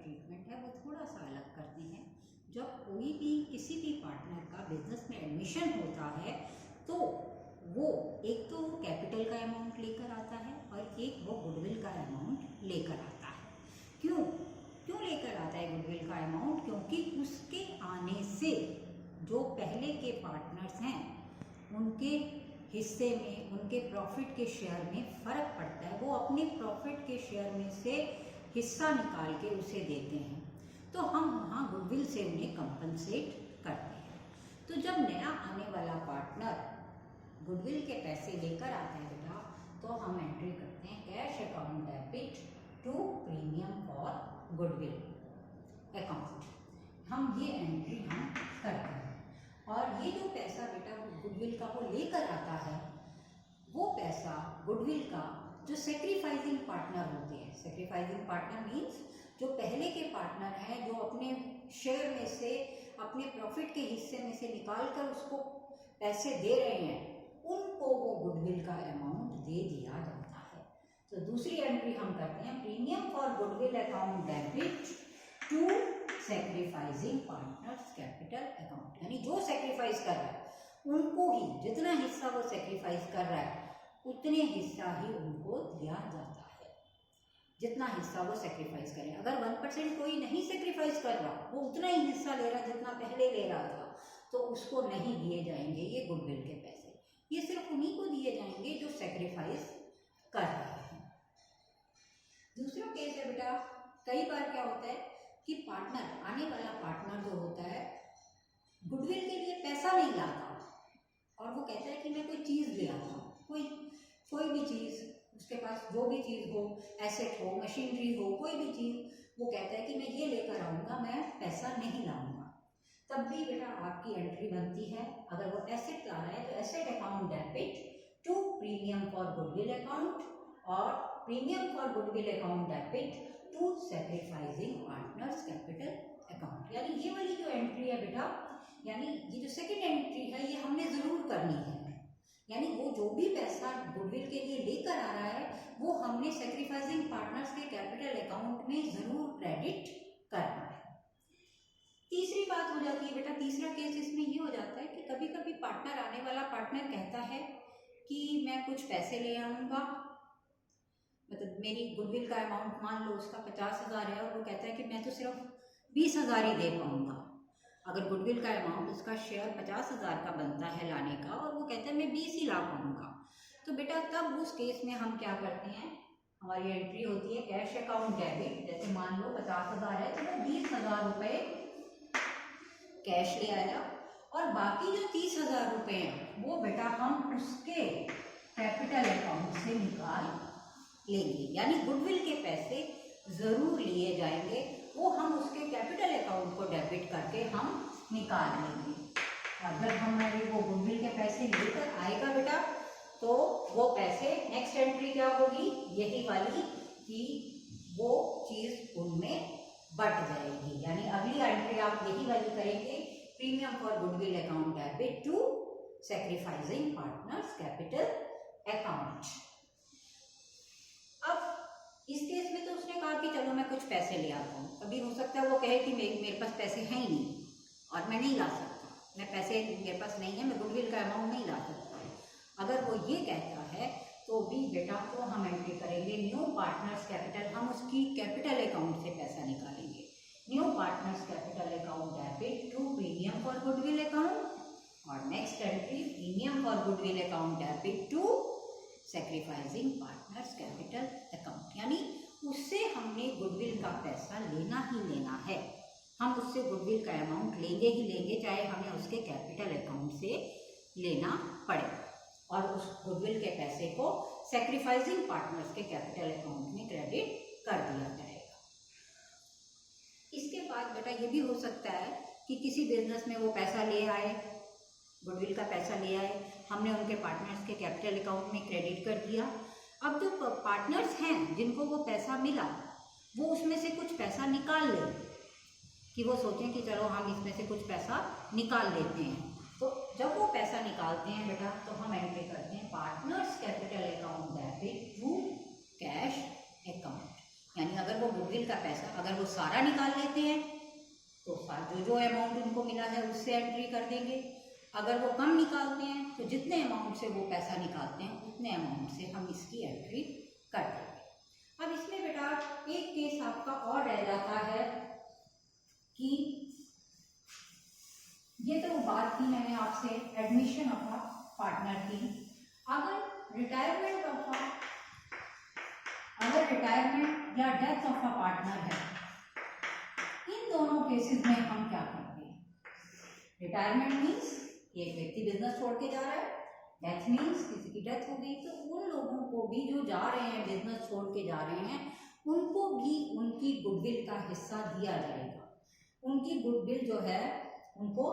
Treatment है वो थोड़ा सा अलग करते हैं। जब कोई भी किसी भी पार्टनर का बिजनेस में एडमिशन होता है तो वो एक तो कैपिटल का अमाउंट लेकर आता है और एक वो गुडविल का अमाउंट लेकर आता है। क्यों लेकर आता है गुडविल का अमाउंट? क्योंकि उसके आने से जो पहले के पार्टनर्स हैं उनके हिस्से में, उनके प्रॉफिट के शेयर में फ़र्क पड़ता है। वो अपने प्रॉफिट के शेयर में से हिस्सा निकाल के उसे देते हैं, तो हम वहाँ गुडविल से उन्हें कंपनसेट करते हैं। तो जब नया आने वाला पार्टनर गुडविल के पैसे लेकर आता है बेटा, तो हम एंट्री करते हैं cash account debit to premium for goodwill account. हम ये एंट्री हम करते हैं और ये जो पैसा बेटा गुडविल का वो लेकर आता है, वो पैसा गुडविल का जो सेक्रीफाइसिंग पार्टनर होते हैं, सेक्रीफाइसिंग पार्टनर मीन्स जो पहले के पार्टनर हैं, जो अपने शेयर में से, अपने प्रॉफिट के हिस्से में से निकाल कर उसको पैसे दे रहे हैं, उनको वो गुडविल का अमाउंट दे दिया जाता है। तो दूसरी एंट्री हम करते हैं premium for goodwill account debit to sacrificing partners capital account. यानी जो सेक्रीफाइस कर रहा है उनको ही जितना हिस्सा वो सेक्रीफाइस कर रहा है उतने हिस्सा ही उनको दिया जाता है, जितना हिस्सा वो सेक्रीफाइस करें। अगर 1% कोई नहीं सेक्रीफाइस कर रहा, वो उतना ही हिस्सा ले रहा जितना पहले ले रहा था, तो उसको नहीं दिए जाएंगे ये गुडविल के पैसे। ये सिर्फ उन्हीं को दिए जाएंगे जो सेक्रीफाइस कर रहे हैं। दूसरा केस है बेटा, कई बार क्या होता है कि पार्टनर, आने वाला पार्टनर जो होता है, गुडविल के लिए पैसा नहीं लाता और वो कहता है कि मैं कोई चीज़ ले आता हूँ, कोई भी चीज़, उसके पास जो भी चीज़ हो, एसेट हो, मशीनरी हो, कोई भी चीज़, वो कहता है कि मैं ये लेकर आऊँगा, मैं पैसा नहीं लाऊंगा। तब भी बेटा आपकी एंट्री बनती है, अगर वो एसेट ला रहा है तो asset account debit to premium for goodwill account और premium for goodwill account debit to sacrificing partners capital account. यानी ये वाली जो एंट्री है बेटा, यानी ये जो सेकंड एंट्री है, ये हमने ज़रूर करनी है। यानी वो जो भी पैसा गुडविल के लिए लेकर आ रहा है वो हमने सेक्रीफाइसिंग पार्टनर्स के कैपिटल अकाउंट में ज़रूर क्रेडिट करना है। तीसरी बात हो जाती है बेटा, तीसरा केस इसमें ये हो जाता है कि कभी कभी पार्टनर, आने वाला पार्टनर कहता है कि मैं कुछ पैसे ले आऊँगा, मतलब मेरी गुडविल का अमाउंट मान लो उसका 50,000 है और वो कहता है कि मैं तो सिर्फ 20,000 ही दे पाऊँगा। अगर गुडविल का अमाउंट, उसका शेयर 50,000 का बनता है लाने का और वो कहता है मैं 20 ही ला पाऊँगा, तो बेटा तब उस केस में हम क्या करते हैं, हमारी एंट्री होती है कैश अकाउंट डेबिट। जैसे मान लो 50,000 है तो वो 20,000 रुपये कैश ले आया और बाकी जो 30,000 रुपये हैं वो बेटा हम उसके कैपिटल अकाउंट से निकाल लेंगे। यानी गुडविल के पैसे ज़रूर लिए जाएंगे, वो हम उसके कैपिटल अकाउंट को डेबिट करके हम निकाल लेंगे। अगर हमारे वो गुडविल के पैसे लेकर आएगा बेटा, तो वो पैसे, नेक्स्ट एंट्री क्या होगी, यही वाली, कि वो चीज़ उनमें बट जाएगी। यानी अगली एंट्री आप यही वाली करेंगे, premium for goodwill account debit to sacrificing partners capital account. अब इस केस में तो उसने कहा कि चलो मैं कुछ पैसे ले आता हूँ। अभी हो सकता है वो कहे कि मेरे पास पैसे हैं ही नहीं और मैं नहीं ला सकता, मैं पैसे मेरे पास नहीं है, मैं गुडविल का अमाउंट नहीं ला सकता। अगर वो ये कहता है तो भी बेटा तो हम एंट्री करेंगे न्यू पार्टनर्स कैपिटल, हम उसकी कैपिटल अकाउंट से पैसा निकालेंगे। New partners capital account debit to premium for goodwill account और next entry premium for goodwill account debit to sacrificing partners capital account. यानी उससे हमने गुडविल का पैसा लेना ही लेना है, हम उससे गुडविल का अमाउंट लेंगे ही लेंगे, चाहे हमें उसके कैपिटल अकाउंट से लेना पड़े, और उस गुडविल के पैसे को सेक्रीफाइसिंग पार्टनर्स के कैपिटल अकाउंट में क्रेडिट कर दिया जाएगा। इसके बाद बेटा ये भी हो सकता है कि किसी बिजनेस में वो पैसा ले आए, गुडविल का पैसा ले आए, हमने उनके पार्टनर्स के कैपिटल अकाउंट में क्रेडिट कर दिया। अब जो पार्टनर्स हैं जिनको वो पैसा मिला, वो उसमें से कुछ पैसा निकाल लें, कि वो सोचें कि चलो हम इसमें से कुछ पैसा निकाल लेते हैं। तो जब वो पैसा निकालते हैं बेटा, तो हम एंट्री करते हैं partners capital account debit to cash account. यानी अगर वो गुडविल का पैसा अगर वो सारा निकाल लेते हैं तो जो अमाउंट उनको मिला है उससे एंट्री कर देंगे। अगर वो कम निकालते हैं तो जितने अमाउंट से वो पैसा निकालते हैं उतने अमाउंट से हम इसकी एंट्री कर देंगे। अब इसमें बेटा एक केस आपका और रह जाता है कि ये तो बात की मैंने आपसे एडमिशन ऑफ अ पार्टनर की। अगर रिटायरमेंट या डेथ ऑफ अ पार्टनर है, इन दोनों केसेस में हम क्या करते हैं? रिटायरमेंट मीन्स एक व्यक्ति बिजनेस छोड़ के जा रहा है, डेथ मीन्स किसी की डेथ हो गई, तो उन लोगों को भी जो जा रहे हैं बिजनेस छोड़ के जा रहे हैं उनको भी उनकी गुडविल का हिस्सा दिया जाएगा। उनकी गुडविल जो है उनको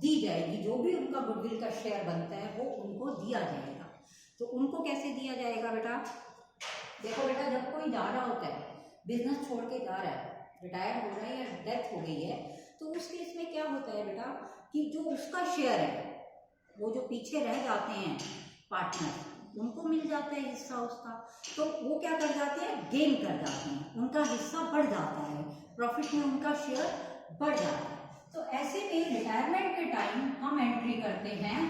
दी जाएगी, जो भी उनका गुडविल का शेयर बनता है वो उनको दिया जाएगा। तो उनको कैसे दिया जाएगा बेटा? देखो बेटा, जब कोई जा रहा होता है, बिजनेस छोड़ के जा रहा है, रिटायर हो रहा है या डेथ हो गई है, तो उस केस में क्या होता है बेटा कि जो उसका शेयर है, वो जो पीछे रह जाते हैं पार्टनर, उनको मिल जाता है हिस्सा उसका, तो वो क्या कर जाते हैं? गेन कर जाते हैं, उनका हिस्सा बढ़ जाता है, प्रॉफिट में उनका शेयर बढ़ जाता है। तो ऐसे में रिटायरमेंट के टाइम हम एंट्री करते हैं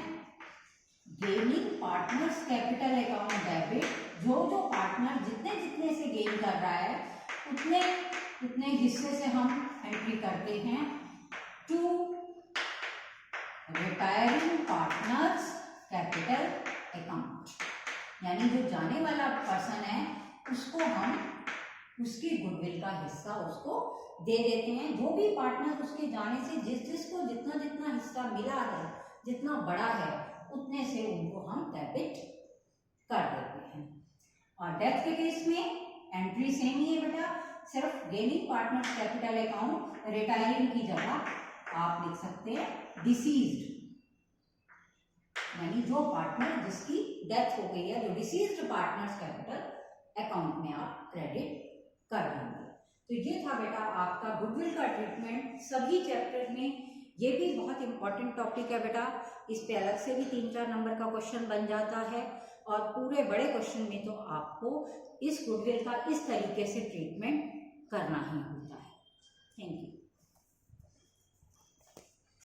gaining partners capital account debit. जो पार्टनर जितने जितने से गेन कर रहा है उतने उतने हिस्से से हम एंट्री करते हैं to retiring partners capital account. यानी जो जाने वाला पर्सन है उसको हम उसकी गुडविल का हिस्सा उसको दे देते हैं। जो भी पार्टनर उसके जाने से जिसको जितना जितना हिस्सा मिला है, जितना बड़ा है, उतने से उनको हम डेबिट कर देते हैं। और डेथ के केस में एंट्री सेम ही है बेटा, सिर्फ gaining partners capital account retiring की जगह आप लिख सकते हैं डिसीज्ड, यानी जो पार्टनर जिसकी डेथ हो गई है, जो डिसीज्ड पार्टनर्स कैपिटल अकाउंट में आप क्रेडिट कर देंगे। तो ये था बेटा आपका गुडविल का ट्रीटमेंट सभी चैप्टर में। ये भी बहुत इंपॉर्टेंट टॉपिक है बेटा, इस पे अलग से भी 3-4 नंबर का क्वेश्चन बन जाता है, और पूरे बड़े क्वेश्चन में तो आपको इस गुडविल का इस तरीके से ट्रीटमेंट करना ही होता है। Thank you.